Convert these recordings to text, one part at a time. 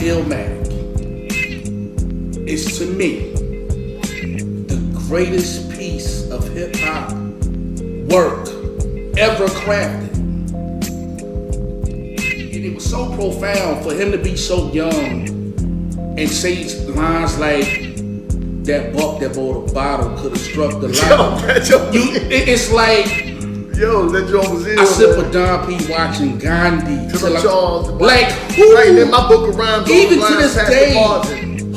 Illmatic is to me the greatest piece of hip hop work ever crafted. And it was so profound for him to be so young and say lines like, that buck that bought a bottle could have struck the line. It's like, yo, that joint was ill. I sip a Don P watching Gandhi. Charles, like, who? Right, in my book of rhymes, even to this day,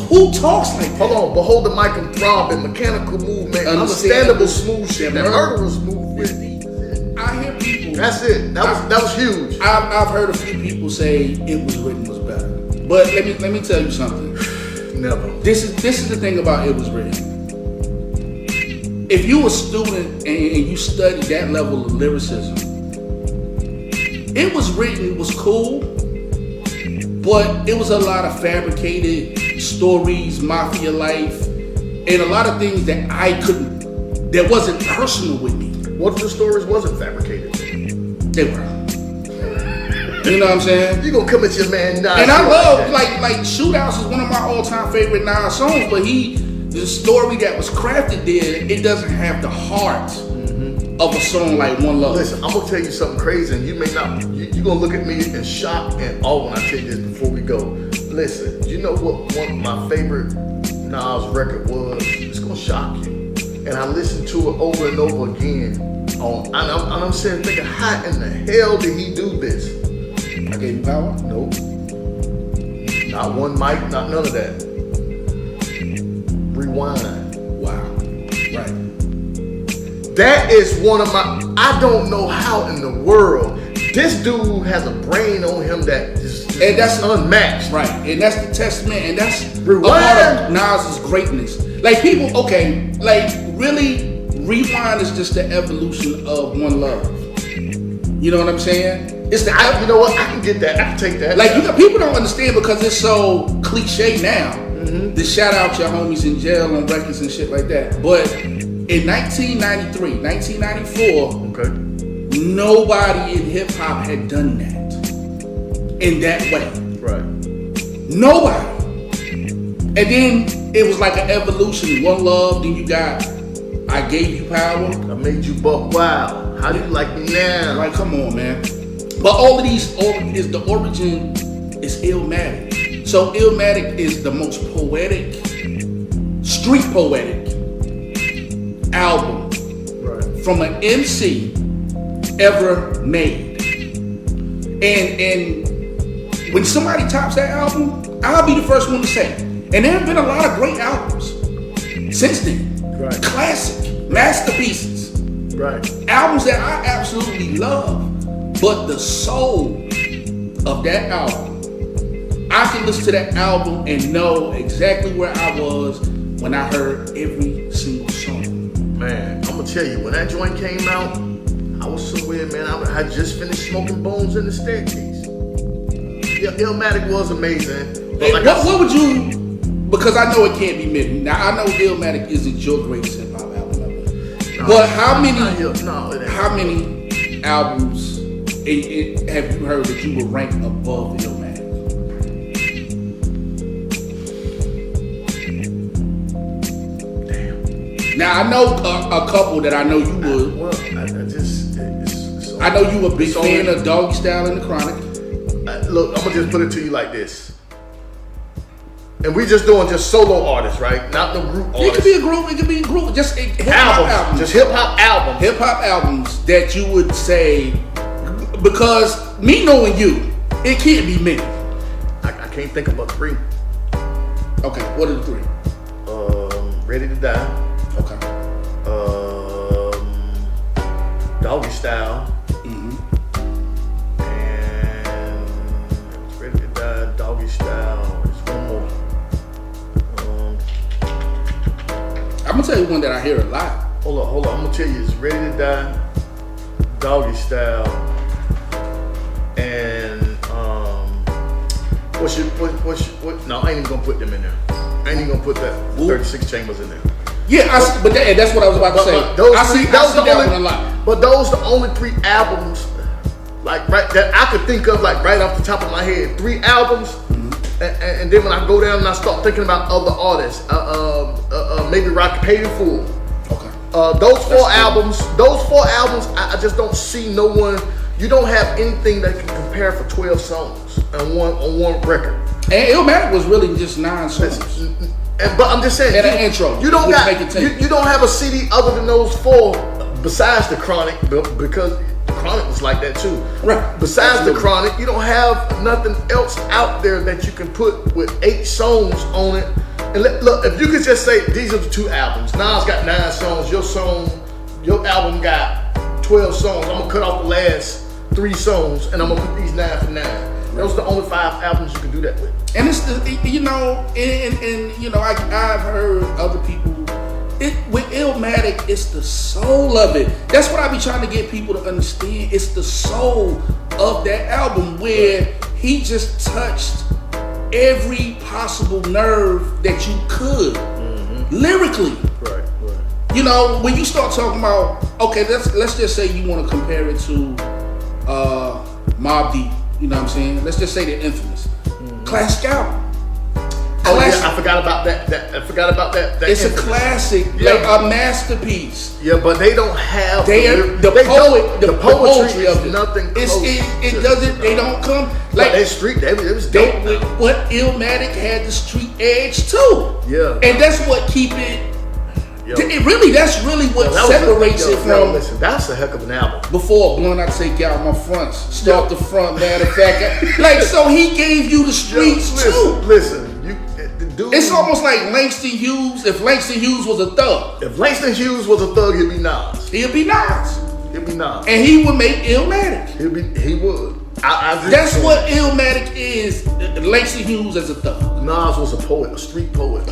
who talks like that? Hold on, behold the mic and throbbing, mechanical movement, understandable smooth shit, that murderous movement. I hear people. That's it. That was huge. I've heard a few people say it was written was better, but let me tell you something. Never. This is the thing about It Was Written. If you a student and you study that level of lyricism, It Was Written was cool, but it was a lot of fabricated stories, mafia life, and a lot of things that wasn't personal with me. What if the stories wasn't fabricated? They were. You know what I'm saying? You gonna come at your man Nas. And I love like Shootouts is one of my all-time favorite Nas songs, but the story that was crafted there, it doesn't have the heart of a song like One Love. Listen, I'm gonna tell you something crazy, and you may not. You're gonna look at me in shock and awe when I tell you this before we go. Listen, you know what one of my favorite Nas record was? It's gonna shock you. And I listened to it over and over again. And I'm sitting thinking, how in the hell did he do this? I Gave You Power? Nope. Not one mic, not none of that. Rewind. Wow. Right. That is one of my, I don't know how in the world, this dude has a brain on him that is and that's unmatched. Right. And that's the testament, and that's Rewind. a part of Nas's greatness. Like people, okay, like really, Rewind is just the evolution of One Love. You know what I'm saying? It's the you know what? I can get that. I can take that. Like people don't understand because it's so cliche now. To shout out your homies in jail on records and shit like that. But in 1993, 1994, okay, nobody in hip hop had done that in that way. Right. Nobody. And then it was like an evolution. One Love. Then you got I Gave You Power. I Made You Buck Wild. How do you like me now? Like, come on, man. But all of these, the origin is Illmatic. So Illmatic is the most poetic, street poetic album from an MC ever made. And when somebody tops that album, I'll be the first one to say it. And there have been a lot of great albums since then. Right. Classic, masterpieces. Right. Albums that I absolutely love. But the soul of that album, I can listen to that album and know exactly where I was when I heard every single song. Man, I'm gonna tell you, when that joint came out, I was somewhere, man. I just finished smoking bones in the staircase. Yeah, Illmatic was amazing. But Like, what would you? Because I know it can't be made. Now I know Illmatic isn't your greatest hip hop album ever. But how many albums have you heard that you would rank above Illmatic? Damn. Now I know a couple that I know you would. Well, I know you a big fan of Doggy Style and the Chronic. Look, I'm gonna just put it to you like this. And we just doing solo artists, right? Not no group artists. It could be a group. It could be a group. Just hip hop albums. Just hip hop albums. Hip hop albums that you would say, because me knowing you, it can't be many. I can't think of but three. Okay, what are the three? Ready to Die. Okay. Doggy Style. And Ready to Die, Doggy Style. There's one more. I'm gonna tell you one that I hear a lot. Hold on. I'm gonna tell you, it's Ready to Die, Doggy Style, and no, I ain't even gonna put them in there. I ain't even gonna put that 36 Chambers in there. Yeah, but that's what I was about to say. I see that one a lot. But those are the only three albums, like right that I could think of, like right off the top of my head. Three albums, and and then when I go down and I start thinking about other artists, maybe Rocky Paid in Full. Okay. Those four albums, I just don't see no one. You don't have anything that can compare for 12 songs on one record. And Illmatic was really just 9 songs. But I'm just saying, and an intro. You don't have a CD other than those 4, besides the Chronic, because the Chronic was like that too. Right. Besides the Chronic, you don't have nothing else out there that you can put with 8 songs on it. And look, if you could just say these are the 2 albums. Nas got 9 songs. Your album got 12 songs. I'm gonna cut off the last 3 songs, and I'm gonna put these 9 for 9. Those are the only 5 albums you can do that with. And it's I've heard other people. With Illmatic, it's the soul of it. That's what I be trying to get people to understand. It's the soul of that album where he just touched every possible nerve that you could, lyrically. Right. You know, when you start talking about, okay, let's just say you want to compare it to Mobb Deep. You know what I'm saying? Let's just say they're infamous. Classic album. Oh yeah, I forgot about that. I forgot about that. It's infamous. A classic, like a masterpiece. Yeah, but they don't have the poetry of it. Nothing close. It doesn't. They don't come like that street. It was dope. But Illmatic had the street edge too. Yeah, and that's what keep it. That's really what separates it from. Listen, that's a heck of an album. Before Blunt, I take out my fronts, start the front. Matter of fact, like so, he gave you the streets too. Listen, dude. It's almost like Langston Hughes. If Langston Hughes was a thug, he'd be Nas. He'd be Nas. And he would make Illmatic. He would. That's what Illmatic is. Langston Hughes as a thug. Nas was a poet, a street poet.